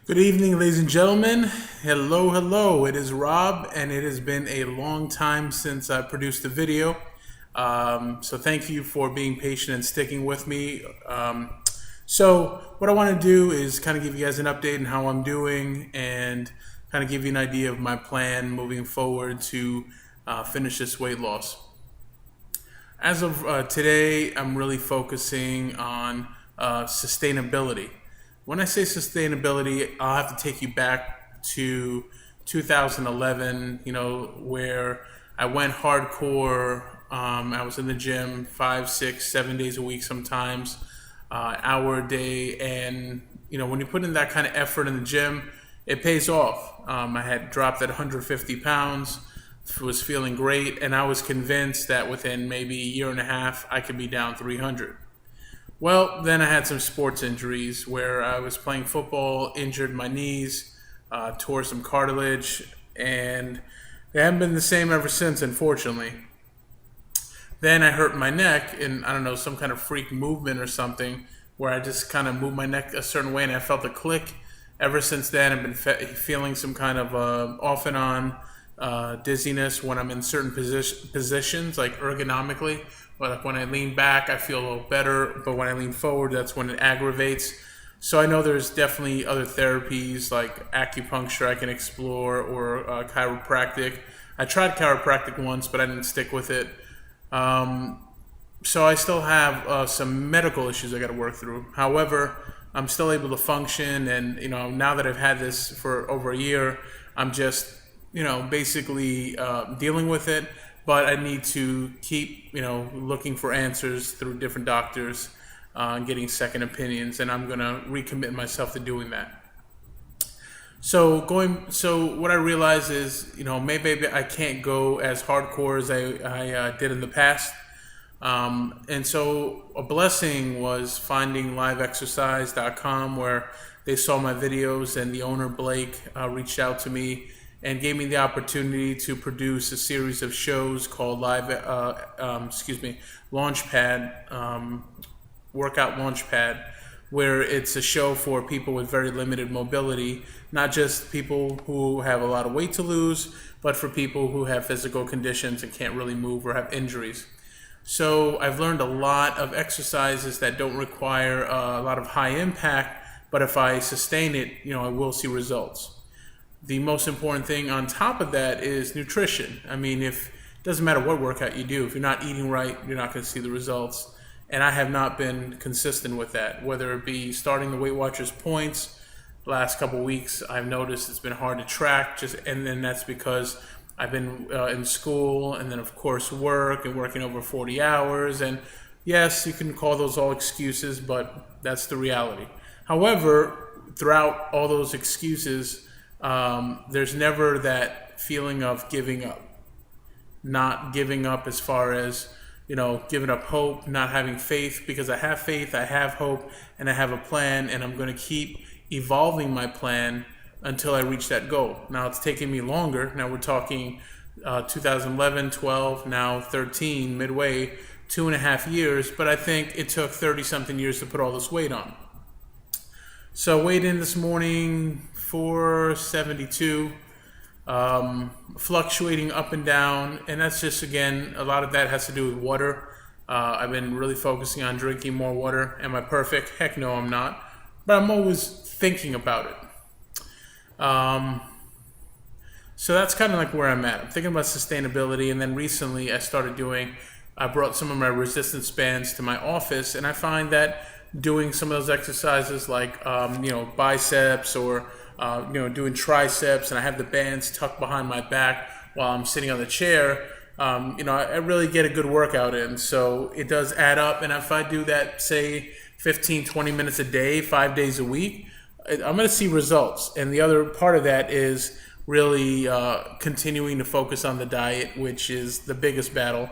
Good evening, ladies and gentlemen. Hello, hello. It is Rob, and it has been a long time since I produced a video. So thank you for being patient and sticking with me. What I want to do is kind of give you guys an update on how I'm doing and kind of give you an idea of my plan moving forward to finish this weight loss. As of today, I'm really focusing on sustainability. When I say sustainability, I'll have to take you back to 2011, where I went hardcore. I was in the gym 5, 6, 7 days a week sometimes, hour a day. And, when you put in that kind of effort in the gym, it pays off. I had dropped at 150 pounds, was feeling great, and I was convinced that within maybe a year and a half, I could be down 300. Well, then I had some sports injuries where I was playing football, injured my knees, tore some cartilage, and they haven't been the same ever since, unfortunately. Then I hurt my neck in, I don't know, some kind of freak movement or something where I just kind of moved my neck a certain way and I felt a click. Ever since then, I've been feeling some kind of off and on dizziness when I'm in certain positions, like ergonomically. Like when I lean back, I feel a little better, but when I lean forward, that's when it aggravates. So I know there's definitely other therapies like acupuncture I can explore or chiropractic. I tried chiropractic once, but I didn't stick with it. So I still have some medical issues I got to work through. However, I'm still able to function, and now that I've had this for over a year, I'm just basically dealing with it. But I need to keep looking for answers through different doctors, getting second opinions, and I'm gonna recommit myself to doing that. So what I realize is maybe I can't go as hardcore as I did in the past. And so a blessing was finding liveexercise.com, where they saw my videos, and the owner Blake reached out to me and gave me the opportunity to produce a series of shows called Launchpad, Workout Launchpad, where it's a show for people with very limited mobility, not just people who have a lot of weight to lose, but for people who have physical conditions and can't really move or have injuries. So I've learned a lot of exercises that don't require a lot of high impact, but if I sustain it, I will see results. The most important thing on top of that is nutrition. I mean, it doesn't matter what workout you do, if you're not eating right, you're not going to see the results. And I have not been consistent with that, whether it be starting the Weight Watchers points. The last couple of weeks, I've noticed it's been hard to track, and then that's because I've been in school, and then of course work, and working over 40 hours. And yes, you can call those all excuses, but that's the reality. However, throughout all those excuses, there's never that feeling of giving up. Not giving up as far as, giving up hope, not having faith, because I have faith, I have hope, and I have a plan, and I'm going to keep evolving my plan until I reach that goal. Now, it's taking me longer. Now we're talking 2011, 12, now 13, midway, 2.5 years, but I think it took 30-something years to put all this weight on. So weighed in this morning, 472, fluctuating up and down, and that's just, again, a lot of that has to do with water. I've been really focusing on drinking more water. Am I perfect? Heck no, I'm not, but I'm always thinking about it. So that's kind of like where I'm at. I'm thinking about sustainability, and then recently I brought some of my resistance bands to my office, and I find that doing some of those exercises like biceps or doing triceps, and I have the bands tucked behind my back while I'm sitting on the chair, I really get a good workout in. So it does add up, and if I do that, say 15, 20 minutes a day, 5 days a week, I'm going to see results. And the other part of that is really continuing to focus on the diet, which is the biggest battle.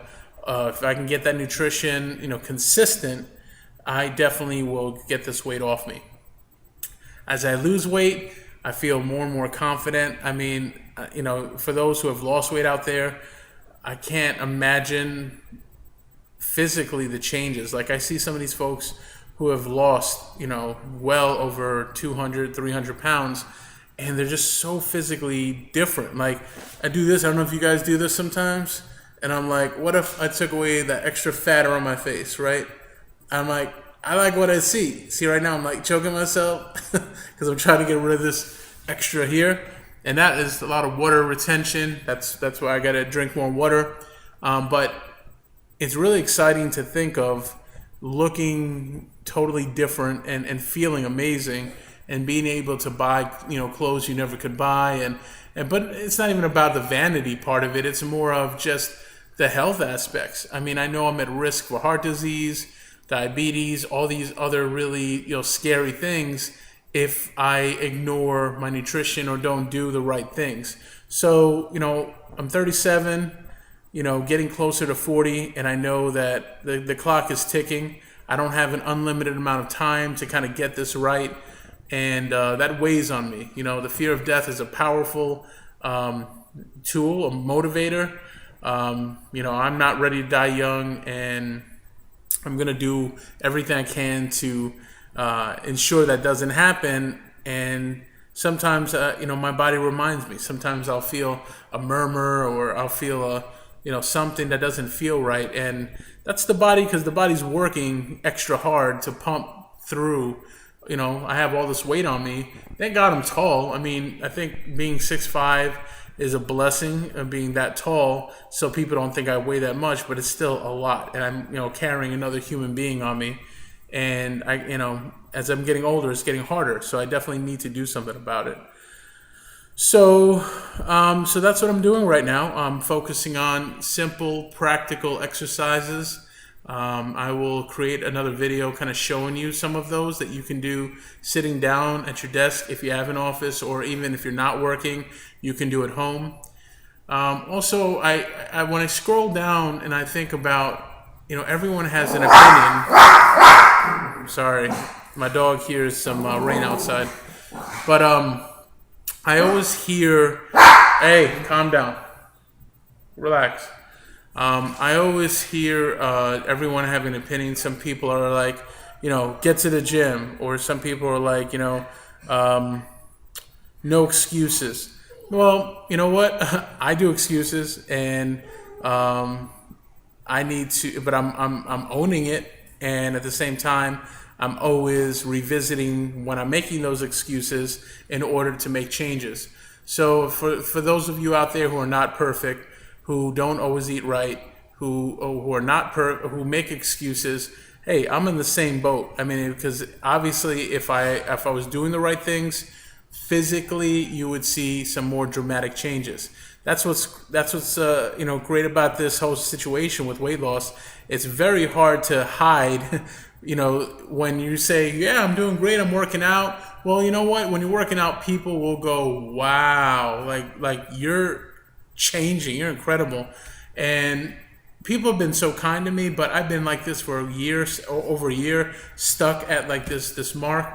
If I can get that nutrition consistent, I definitely will get this weight off me. As I lose weight, I feel more and more confident. I mean, for those who have lost weight out there, I can't imagine physically the changes. Like, I see some of these folks who have lost, well over 200, 300 pounds, and they're just so physically different. Like, I do this, I don't know if you guys do this sometimes, and I'm like, what if I took away that extra fat around my face, right? I'm like, I like what I see. See, right now I'm like choking myself because I'm trying to get rid of this extra here. And that is a lot of water retention. That's why I got to drink more water. But it's really exciting to think of looking totally different and feeling amazing and being able to buy, clothes you never could buy. But it's not even about the vanity part of it. It's more of just the health aspects. I mean, I know I'm at risk for heart disease, diabetes, all these other really, scary things if I ignore my nutrition or don't do the right things. So, I'm 37, getting closer to 40, and I know that the clock is ticking. I don't have an unlimited amount of time to kind of get this right, and that weighs on me. The fear of death is a powerful tool, a motivator. I'm not ready to die young, and I'm going to do everything I can to ensure that doesn't happen. And sometimes, my body reminds me. Sometimes I'll feel a murmur, or I'll feel something that doesn't feel right. And that's the body, because the body's working extra hard to pump through. I have all this weight on me. Thank God I'm tall. I mean, I think being 6'5" is a blessing of being that tall, so people don't think I weigh that much, but it's still a lot. And I'm, carrying another human being on me. And as I'm getting older, it's getting harder. So I definitely need to do something about it. So that's what I'm doing right now. I'm focusing on simple, practical exercises. I will create another video kind of showing you some of those that you can do sitting down at your desk if you have an office, or even if you're not working, you can do at home. Also, I when I scroll down and I think about, everyone has an opinion. I'm sorry, my dog hears some rain outside. But I always hear, hey, calm down, relax. I always hear everyone having an opinion. Some people are like, get to the gym. Or some people are like, no excuses. Well, you know what? I do excuses, and I need to, but I'm owning it. And at the same time, I'm always revisiting when I'm making those excuses in order to make changes. So for those of you out there who are not perfect, who don't always eat right, who are not who make excuses, hey, I'm in the same boat. I mean, because obviously, if I was doing the right things, physically, you would see some more dramatic changes. That's what's great about this whole situation with weight loss. It's very hard to hide. When you say, yeah, I'm doing great, I'm working out. Well, you know what? When you're working out, people will go, wow, like you're changing, you're incredible. And people have been so kind to me, but I've been like this for over a year, stuck at like this mark,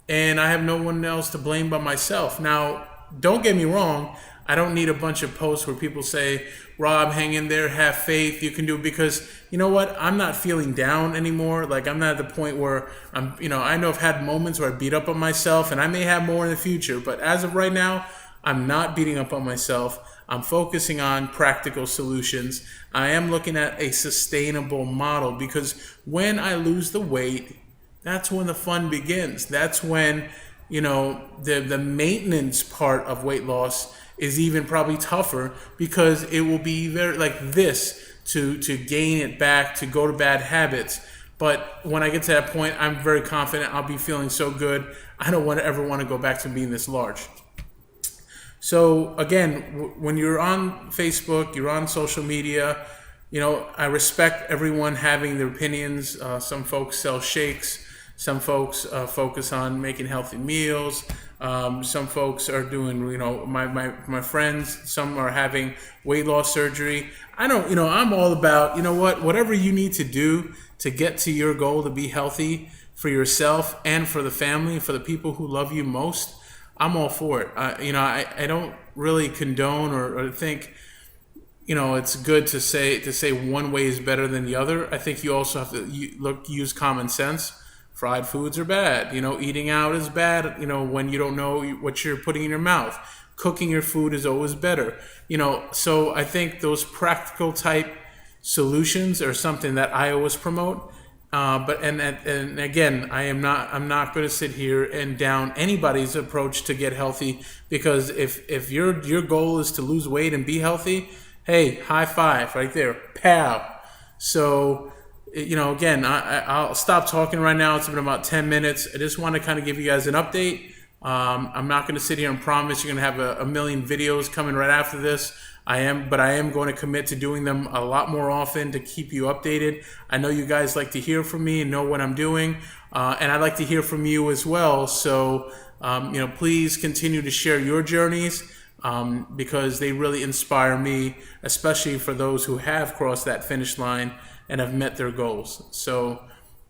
and I have no one else to blame but myself. Now, don't get me wrong, I don't need a bunch of posts where people say, Rob, hang in there, have faith, you can do it, because you know what? I'm not feeling down anymore. Like, I'm not at the point where I know I've had moments where I beat up on myself, and I may have more in the future, but as of right now, I'm not beating up on myself. I'm focusing on practical solutions. I am looking at a sustainable model, because when I lose the weight, that's when the fun begins. That's when, the maintenance part of weight loss is even probably tougher, because it will be very like this to gain it back, to go to bad habits. But when I get to that point, I'm very confident I'll be feeling so good. I don't ever want to go back to being this large. So again, when you're on Facebook, you're on social media, I respect everyone having their opinions. Some folks sell shakes. Some folks focus on making healthy meals. Some folks are doing, my friends, some are having weight loss surgery. I'm all about, whatever you need to do to get to your goal to be healthy for yourself and for the family, for the people who love you most. I'm all for it. I don't really condone or think, it's good to say one way is better than the other. I think you also have to use common sense. Fried foods are bad. Eating out is bad, when you don't know what you're putting in your mouth. Cooking your food is always better. So I think those practical type solutions are something that I always promote. But again, I'm not going to sit here and down anybody's approach to get healthy, because if your goal is to lose weight and be healthy, hey, high five right there, pow. So, again, I'll stop talking right now. It's been about 10 minutes. I just want to kind of give you guys an update. I'm not going to sit here and promise you're going to have a million videos coming right after this. But I am going to commit to doing them a lot more often to keep you updated. I know you guys like to hear from me and know what I'm doing, and I'd like to hear from you as well. So, please continue to share your journeys, because they really inspire me, especially for those who have crossed that finish line and have met their goals. So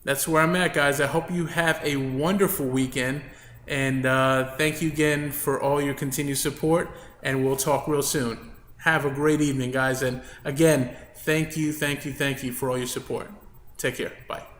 that's where I'm at, guys. I hope you have a wonderful weekend, and thank you again for all your continued support, and we'll talk real soon. Have a great evening, guys. And again, thank you for all your support. Take care. Bye.